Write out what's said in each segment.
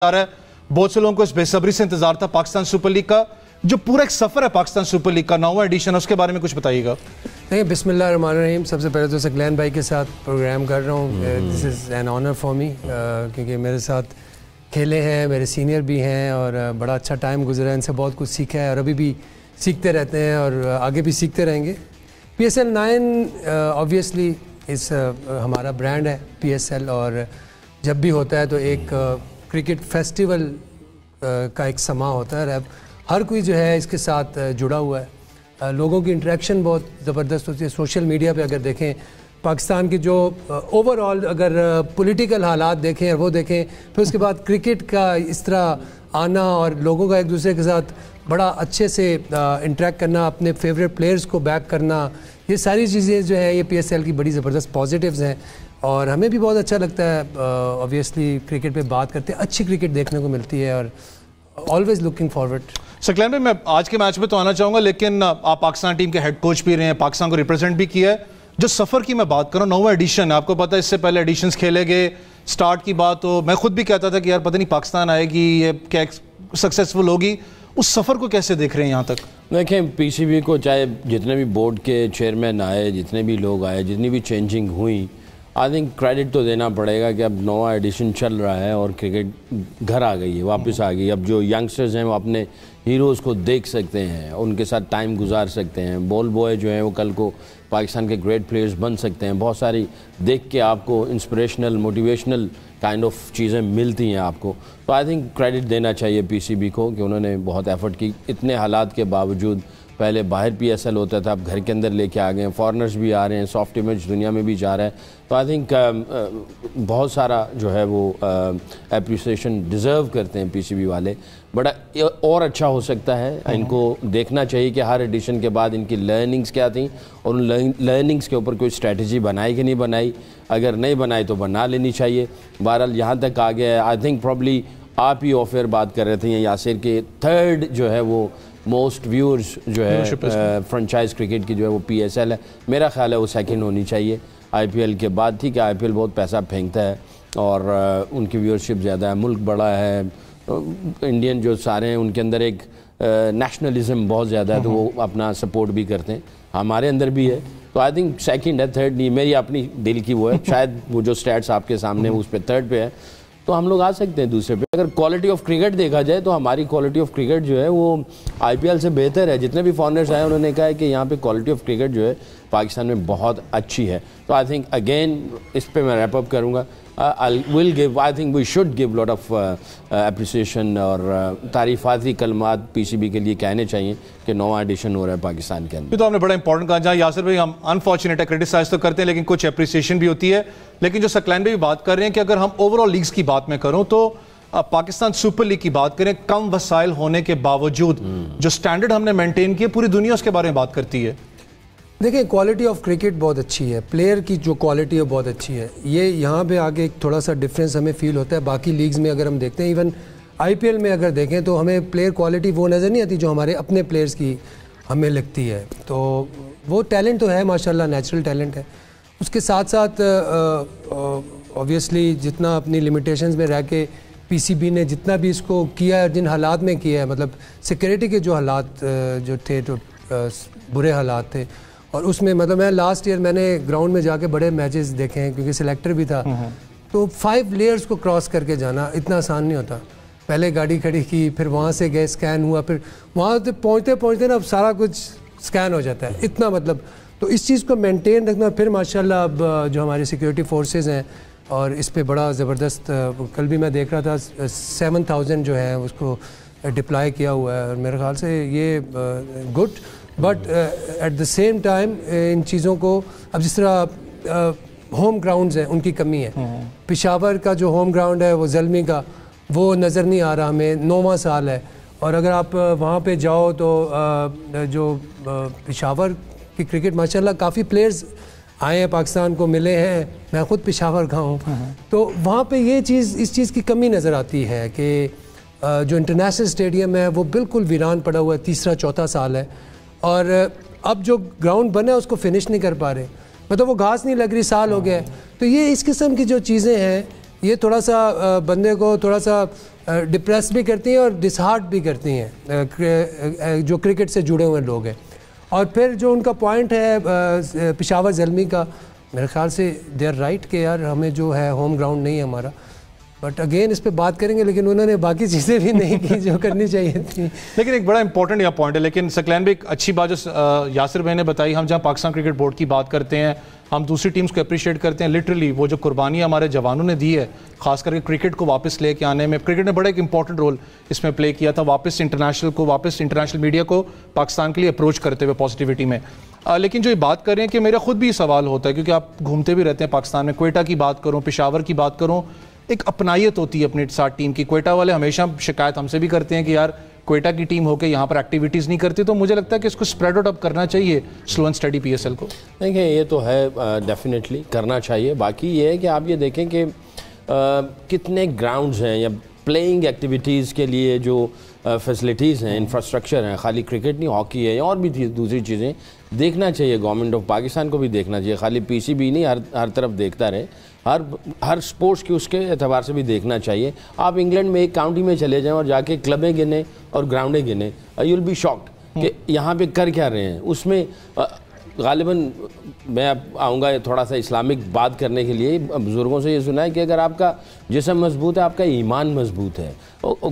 आ रहा है, बहुत से लोगों को इस बेसब्री से इंतजार था पाकिस्तान सुपर लीग का, जो पूरा एक सफर है पाकिस्तान सुपर लीग का 9वां एडिशन है, उसके बारे में कुछ बताइएगा। नहीं, बिस्मिल्लाहिर्रहमानिर्रहीम। सबसे पहले तो सकलैन भाई के साथ प्रोग्राम कर रहा हूँ। This is an honour for me, क्योंकि मेरे साथ खेले हैं, मेरे सीनियर भी हैं और बड़ा अच्छा टाइम गुजरा है, इनसे बहुत कुछ सीखा है और अभी भी सीखते रहते हैं और आगे भी सीखते रहेंगे। PSL 9 ऑब्वियसली इस हमारा ब्रांड है PSL, और जब भी होता है तो एक क्रिकेट फेस्टिवल का एक समा होता है। अब हर कोई जो है इसके साथ जुड़ा हुआ है, लोगों की इंटरेक्शन बहुत ज़बरदस्त होती है। सोशल मीडिया पे अगर देखें पाकिस्तान की जो ओवरऑल अगर पॉलिटिकल हालात देखें और वो देखें, फिर उसके बाद क्रिकेट का इस तरह आना और लोगों का एक दूसरे के साथ बड़ा अच्छे से इंटरेक्ट करना, अपने फेवरेट प्लेयर्स को बैक करना, ये सारी चीज़ें जो है ये PSL की बड़ी ज़बरदस्त पॉजिटिव्स हैं और हमें भी बहुत अच्छा लगता है। ऑब्वियसली क्रिकेट पे बात करते हैं, अच्छी क्रिकेट देखने को मिलती है और ऑलवेज लुकिंग फॉरवर्ड। सकलैन भाई, मैं आज के मैच में तो आना चाहूँगा, लेकिन आप पाकिस्तान टीम के हेड कोच भी रहे हैं, पाकिस्तान को रिप्रेजेंट भी किया है। जो सफ़र की मैं बात करूँ, 9वां एडिशन है, आपको पता है इससे पहले एडिशंस खेले गए। स्टार्ट की बात तो मैं खुद भी कहता था कि यार पता नहीं पाकिस्तान आएगी, ये क्या सक्सेसफुल होगी। उस सफ़र को कैसे देख रहे हैं यहाँ तक? देखें, PCB को चाहे जितने भी बोर्ड के चेयरमैन आए, जितने भी लोग आए, जितनी भी चेंजिंग हुई, आई थिंक क्रेडिट तो देना पड़ेगा कि अब 9वां एडिशन चल रहा है और क्रिकेट घर आ गई है, वापस आ गई। अब जो यंगस्टर्स हैं वो अपने हीरोज़ को देख सकते हैं, उनके साथ टाइम गुजार सकते हैं। बॉल बॉय जो हैं वो कल को पाकिस्तान के ग्रेट प्लेयर्स बन सकते हैं। बहुत सारी देख के आपको इंस्पिरेशनल, मोटिवेशनल काइंड ऑफ चीज़ें मिलती हैं आपको। तो आई थिंक क्रेडिट देना चाहिए PCB को कि उन्होंने बहुत एफर्ट की। इतने हालात के बावजूद, पहले बाहर PSL होता था, अब घर के अंदर लेके आ गए हैं, फॉरेनर्स भी आ रहे हैं, सॉफ्ट इमेज दुनिया में भी जा रहा है। तो आई थिंक बहुत सारा जो है वो एप्रिसिएशन डिज़र्व करते हैं PCB वाले। बड़ा और अच्छा हो सकता है, इनको देखना चाहिए कि हर एडिशन के बाद इनकी लर्निंग्स क्या थी और उन लर्निंग्स के ऊपर कोई स्ट्रेटजी बनाई कि नहीं बनाई। अगर नहीं बनाई तो बना लेनी चाहिए। बहरहाल यहाँ तक आ गया है। आई थिंक प्रॉब्ली आप ही ऑफेयर बात कर रहे थे यासिर के, थर्ड जो है वो मोस्ट व्यूअर्स जो है फ्रेंचाइज क्रिकेट की जो है वो PSL है। मेरा ख्याल है वो सेकंड होनी चाहिए IPL के बाद। ठीक है, IPL बहुत पैसा फेंकता है और उनकी व्यूअरशिप ज़्यादा है, मुल्क बड़ा है, इंडियन जो सारे हैं उनके अंदर एक नेशनलिज्म बहुत ज़्यादा है, तो वो अपना सपोर्ट भी करते हैं, हमारे अंदर भी है। तो आई थिंक सेकंड है, थर्ड नहीं। मेरी अपनी दिल की वो है, शायद वो जो स्टैट्स आपके सामने उस पर थर्ड पे है, तो हम लोग आ सकते हैं दूसरे पे। अगर क्वालिटी ऑफ क्रिकेट देखा जाए तो हमारी क्वालिटी ऑफ क्रिकेट जो है वो IPL से बेहतर है। जितने भी फॉरेनर्स आए उन्होंने कहा है कि यहाँ पे क्वालिटी ऑफ क्रिकेट जो है पाकिस्तान में बहुत अच्छी है। तो आई थिंक अगेन इस पे मैं रैप अप करूँगा। I think we should give lot of appreciation और तारीफ़ाती कलमात PCB के लिए कहने चाहिए कि 9वां एडिशन हो रहा है पाकिस्तान के अंदर। तो आपने बड़ा इंपॉर्टेंट कहा, जहाँ यासिर भाई हम अनफॉर्चुनेट है, क्रिटिसाइज तो करते हैं लेकिन कुछ अप्रिसिएशन भी होती है। लेकिन जो सकलैन भाई भी बात कर रहे हैं कि अगर हम ओवरऑल लीग्स की बात में करूँ तो पाकिस्तान सुपर लीग की बात करें, कम वसाइल होने के बावजूद जो स्टैंडर्ड हमने मेंटेन किया, पूरी दुनिया उसके बारे में बात करती है। देखिए, क्वालिटी ऑफ क्रिकेट बहुत अच्छी है, प्लेयर की जो क्वालिटी है बहुत अच्छी है। ये यहाँ पे आगे एक थोड़ा सा डिफरेंस हमें फील होता है बाकी लीग्स में। अगर हम देखते हैं इवन IPL में अगर देखें तो हमें प्लेयर क्वालिटी वो नज़र नहीं आती जो हमारे अपने प्लेयर्स की हमें लगती है। तो वो टैलेंट तो है माशाल्लाह, नेचुरल टैलेंट है। उसके साथ साथ ऑब्वियसली जितना अपनी लिमिटेशंस में रह के PCB ने जितना भी इसको किया है, जिन हालात में किया है, मतलब सिक्योरिटी के जो हालात जो थे, जो बुरे हालात थे, और उसमें मतलब मैं लास्ट ईयर मैंने ग्राउंड में जाके बड़े मैचेस देखे हैं क्योंकि सिलेक्टर भी था। तो 5 लेयर्स को क्रॉस करके जाना इतना आसान नहीं होता। पहले गाड़ी खड़ी की, फिर वहाँ से गए, स्कैन हुआ, फिर वहाँ से पहुँचते पहुँचते ना अब सारा कुछ स्कैन हो जाता है, इतना मतलब। तो इस चीज़ को मेंटेन रखना, फिर माशाल्लाह अब जो हमारी सिक्योरिटी फोर्सेस हैं और इस पे बड़ा ज़बरदस्त, कल भी मैं देख रहा था 7000 जो है उसको डिप्लॉय किया हुआ है और मेरे ख्याल से ये good. But at the same time in चीज़ों को अब जिस तरह होम ग्राउंड्स हैं उनकी कमी है। पेशावर का जो होम ग्राउंड है वो ज़ल्मी का, वो नज़र नहीं आ रहा हमें, 9वां साल है। और अगर आप वहाँ पे जाओ तो जो पेशावर की क्रिकेट माशाल्लाह काफ़ी प्लेयर्स आए हैं, पाकिस्तान को मिले हैं, मैं ख़ुद पेशावर का हूँ। तो वहाँ पे ये चीज़, इस चीज़ की कमी नज़र आती है कि जो इंटरनेशनल स्टेडियम है वो बिल्कुल वीरान पड़ा हुआ है, तीसरा चौथा साल है और अब जो ग्राउंड बना है उसको फिनिश नहीं कर पा रहे, मतलब वो घास नहीं लग रही, साल हो गया है। तो ये इस किस्म की जो चीज़ें हैं ये थोड़ा सा बंदे को थोड़ा सा ڈپریس بھی کرتی ہیں اور ڈسہارٹ بھی کرتی ہیں جو کرکٹ سے جڑے ہوئے لوگ ہیں. اور پھر جو ان کا پوائنٹ ہے پشاور زلمی کا, میرے خیال سے دے آر رائٹ کہ یار ہمیں جو ہے ہوم گراؤنڈ نہیں ہے ہمارا, بٹ اگین اس پہ بات کریں گے, لیکن انہوں نے باقی چیزیں بھی نہیں کی جو کرنی چاہیے تھی. لیکن ایک بڑا امپورٹنٹ یہ پوائنٹ ہے, لیکن سکلین بھی ایک اچھی بات جو یاسر بھائی نے بتائی, ہم جہاں پاکستان کرکٹ بورڈ کی بات کرتے ہیں, ہم دوسری ٹیمز کو اپریشیٹ کرتے ہیں, لٹرلی وہ جو قربانی ہمارے جوانوں نے دی ہے خاص کر کے کرکٹ کو واپس لے کے آنے میں, کرکٹ نے بڑا ایک امپورٹنٹ رول اس میں پلے کیا تھا, واپس انٹرنیشنل میڈیا کو پاکستان کے لیے اپروچ کرتے ہوئے پازیٹیوٹی میں. لیکن جو یہ بات کر رہے ہیں کہ میرا خود بھی سوال ہوتا ہے, کیونکہ آپ گھومتے بھی رہتے ہیں پاکستان میں, کوئٹہ کی بات کروں, پشاور کی بات کروں, ایک اپنائیت ہوتی ہے اپنی ساتھ ٹیم کی. کوئٹہ والے ہمیشہ شکایت ہم سے بھی کرتے ہیں کہ یار کوئٹہ کی ٹیم ہو کے یہاں پر ایکٹیویٹیز نہیں کرتی, تو مجھے لگتا ہے کہ اس کو اسپریڈ آؤٹ اپ کرنا چاہیے slow and study P S L کو. دیکھیں یہ تو ہے ڈیفینیٹلی کرنا چاہیے. باقی یہ ہے کہ آپ یہ دیکھیں کہ کتنے گراؤنڈز ہیں یا پلیئنگ ایکٹیویٹیز کے لیے جو فیسلٹیز ہیں, انفراسٹرکچر ہیں, خالی کرکٹ نہیں, ہاکی ہے اور بھی دوسری چیزیں دیکھنا چاہیے. گورنمنٹ آف پاکستان کو بھی دیکھنا چاہیے, خالی پی سی بی نہیں ہر طرف دیکھتا رہے, ہر سپورٹس کی اس کے اعتبار سے بھی دیکھنا چاہیے. آپ انگلینڈ میں ایک کاؤنٹی میں چلے جائیں اور جا کے کلبیں گنیں اور گراؤنڈیں گنیں, یو ول بی شاکڈ کہ یہاں پہ کر کیا رہے ہیں. اس میں غالباً میں آؤں گا تھوڑا سا اسلامک بات کرنے کے لیے, بزرگوں سے یہ سنا ہے کہ اگر آپ کا جسم مضبوط ہے, آپ کا ایمان مضبوط ہے.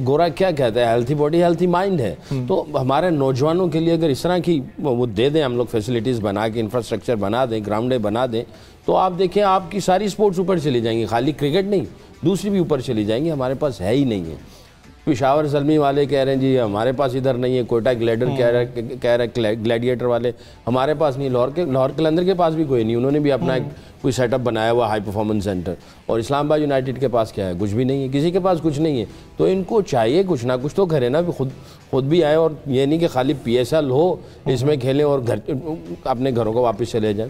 گورا کیا کہتا ہے, ہیلتھی باڈی ہیلتھی مائنڈ ہے. تو ہمارے نوجوانوں کے لیے اگر اس طرح کی وہ دے دیں ہم لوگ فیسلٹیز بنا کے, انفراسٹرکچر بنا دیں, گراؤنڈیں بنا دیں, تو آپ دیکھیں آپ کی ساری سپورٹس اوپر چلی جائیں گی, خالی کرکٹ نہیں دوسری بھی اوپر چلی جائیں گی. ہمارے پاس ہے ہی نہیں ہے. پشاور زلمی والے کہہ رہے ہیں جی ہمارے پاس ادھر نہیں ہے, کوئٹہ گلیڈر کہہ رہے گلیڈیٹر والے ہمارے پاس نہیں, لاہور قلندر کے پاس بھی کوئی نہیں, انہوں نے بھی اپنا کوئی سیٹ اپ بنایا ہوا ہائی پرفارمنس سینٹر. اور اسلام آباد یونائٹڈ کے پاس کیا ہے, کچھ بھی نہیں ہے, کسی کے پاس کچھ نہیں ہے. تو ان کو چاہیے کچھ نہ کچھ تو کرے نا, خود بھی آئے, اور یہ نہیں کہ خالی پی ایس ایل ہو اس میں کھیلیں اور اپنے گھروں کو واپس چلے جائیں.